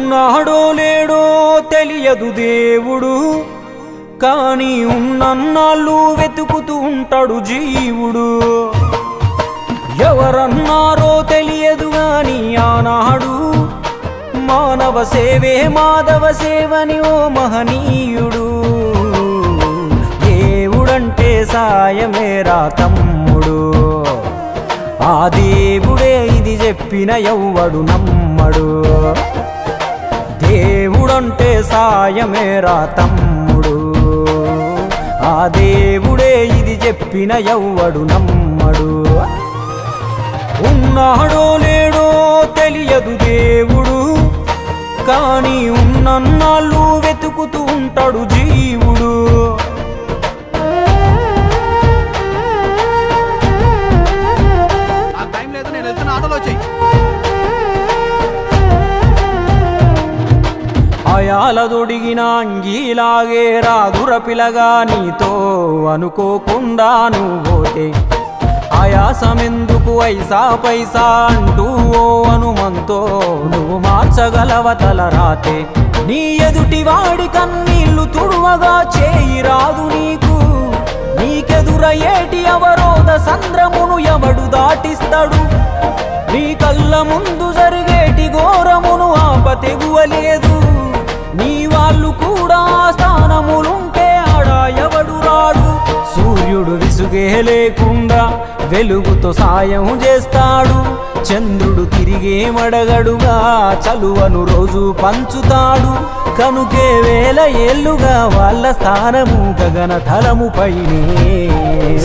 ఉన్నాడో లేడో తెలియదు దేవుడు, కానీ ఉన్నన్నాళ్ళు వెతుకుతూ ఉంటాడు జీవుడు. ఎవరన్నారో తెలియదు గాని ఆనాడు మానవ సేవే మాధవ సేవని ఓ మహనీయుడు. దేవుడంటే సాయమేరా తమ్ముడు, ఆ దేవుడే ఇది చెప్పిన ఎవ్వడు నమ్మడు. దేవుడంటే సాయమేరా తమ్ముడు, ఆ దేవుడే ఇది చెప్పిన ఎవ్వడు నమ్మడు. ఉన్నాడో లేడో తెలియదు దేవుడు, కానీ ఉన్నన్నాళ్ళు వెతుకుతూ ఉంటాడు జీవుడు. అయాలదొడిగిన అంగీలాగే రాదుర పిలగా నీతో అనుకోకుండా నువ్వోతే. ఆయాసమెందుకు ఐసా పైసా అంటూ ఓ అనుమంతో నువ్వు మార్చగలవ తలరాతే. నీ ఎదుటి వాడి కన్నీళ్లు తుడువగా చేయి రాదు నీకు, నీకెదురయ్యేటి అవరోధ సంద్రమును ఎవడు దాటిస్తాడు. నీ కళ్ళ ముందు జరిగేటి ఘోరమును ఆపతెగువలేదు, నీ వాళ్ళు కూడా స్థానములుంటే ఆడా ఎవడు రాడు. సూర్యుడు విసుగే లేకుండా వెలుగుతో సాయం చేస్తాడు, చంద్రుడు తిరిగే మడగడుగా చలువను రోజు పంచుతాడు. కనుకే వేల ఏళ్ళుగా వాళ్ళ స్థానము గగన తలము పైనే.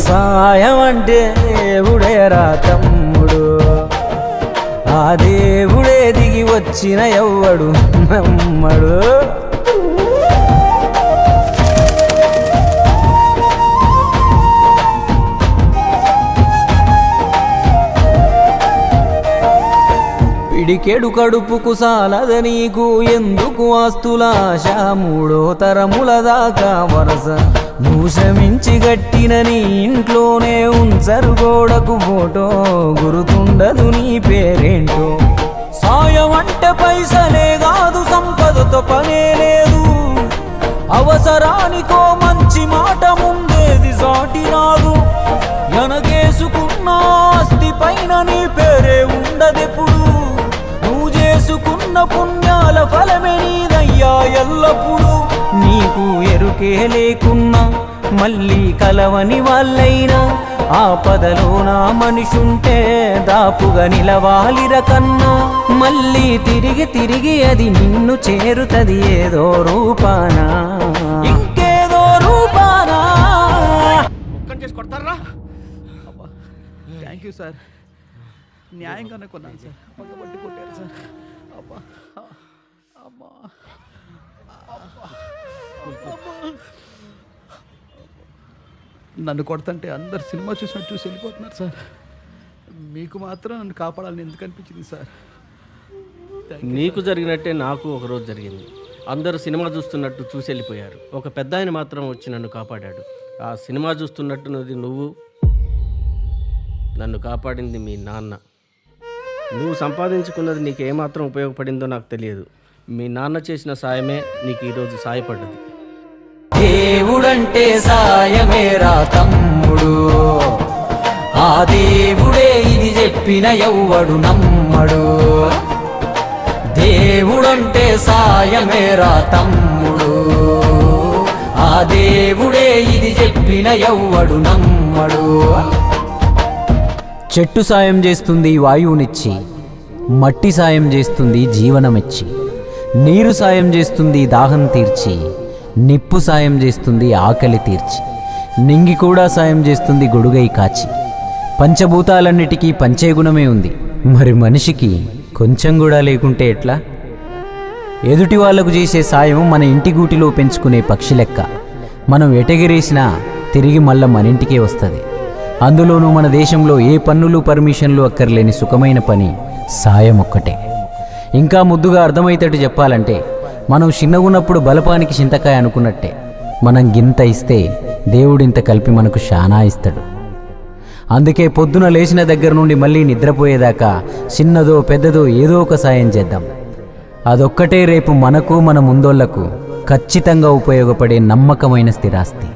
సాయం అంటే దేవుడేరా తమ్ముడు, ఆ దేవుడే దిగి వచ్చిన ఎవ్వడు నమ్మడు. పిడికెడు కడుపుకు సాలద నీకు ఎందుకు ఆస్తులాశ, మూడో తరముల దాకా వరస నువ్వు శ్రమించి గట్టిన నీ ఇంట్లోనే ఉంచరు గోడకు ఫోటో, గుర్తుండదు నీ పేరేంటో. సాయం అంటే పైసలే కాదు, సంపదతో పనే లేదు, అవసరానికో మంచి మాట ముందేది సాటి రాదు. ఎనగేసుకున్న ఆస్తి పైన నీ పేరే ఉండదెప్పుడు, నువ్వు చేసుకున్న పుణ్యాల ఫలమే నీదయ్యా ఎల్లప్పుడు. నీకు ఎరుకే లేకున్నా మళ్ళీ కలవని వాళ్ళైనా, ఆపదలో నా మనిషుంటే దాపుగా నిలవాలిర కన్నా. మళ్ళీ తిరిగి తిరిగి అది నిన్ను చేరుతది ఏదో రూపానా, ఇంకేదో రూపానా. థ్యాంక్ యూ సార్, న్యాయంగానే కొన్నాను సార్, పక్కబట్టి కొట్టారు సార్. అబ్బా అమ్మా నన్ను కొడుతుంటే అందరు సినిమా చూసినట్టు చూసి వెళ్ళిపోతున్నారు సార్, మీకు మాత్రం నన్ను కాపాడాలని ఎందుకు అనిపించింది సార్? నీకు జరిగినట్టే నాకు ఒకరోజు జరిగింది. అందరూ సినిమా చూస్తున్నట్టు చూసి వెళ్ళిపోయారు, ఒక పెద్ద ఆయన మాత్రం వచ్చి నన్ను కాపాడాడు. ఆ సినిమా చూస్తున్నట్టున్నది నువ్వు, నన్ను కాపాడింది మీ నాన్న. నువ్వు సంపాదించుకున్నది నీకు ఏమాత్రం ఉపయోగపడిందో నాకు తెలియదు, మీ నాన్న చేసిన సాయమే నీకు ఈరోజు సాయపడ్డది. దేవుడంటే సాయమేరా తమ్ముడు, ఆ దేవుడే ఇది చెప్పిన ఎవ్వడు నమ్మడు. దేవుడంటే సాయమేరా తమ్ముడు, ఆ దేవుడే ఇది చెప్పిన ఎవ్వడు నమ్మడు. చెట్టు సాయం చేస్తుంది వాయువునిచ్చి, మట్టి సాయం చేస్తుంది జీవనమిచ్చి, నీరు సాయం చేస్తుంది దాహం తీర్చి, నిప్పు సాయం చేస్తుంది ఆకలి తీర్చి, నింగి కూడా సాయం చేస్తుంది గొడుగై కాచి. పంచభూతాలన్నిటికీ పంచేగుణమే ఉంది, మరి మనిషికి కొంచెం కూడా లేకుంటే ఎట్లా? ఎదుటి వాళ్లకు చేసే సాయం మన ఇంటి గూటిలో పెంచుకునే పక్షి లెక్క, మనం ఎటగిరేసినా తిరిగి మళ్ళా మన ఇంటికే వస్తుంది. అందులోనూ మన దేశంలో ఏ పన్నులు పర్మిషన్లు అక్కర్లేని సుఖమైన పని సాయం ఒక్కటే. ఇంకా ముద్దుగా అర్థమయ్యేటట్టు చెప్పాలంటే, మనం చిన్నగున్నప్పుడు బలపానికి చింతకాయ అనుకున్నట్టే, మనం గింత ఇస్తే దేవుడింత కలిపి మనకు శానా ఇస్తాడు. అందుకే పొద్దున లేచిన దగ్గర నుండి మళ్ళీ నిద్రపోయేదాకా చిన్నదో పెద్దదో ఏదో ఒక సాయం చేద్దాం. అదొక్కటే రేపు మనకు మన ముందోళ్లకు ఖచ్చితంగా ఉపయోగపడే నమ్మకమైన స్థిరాస్తి.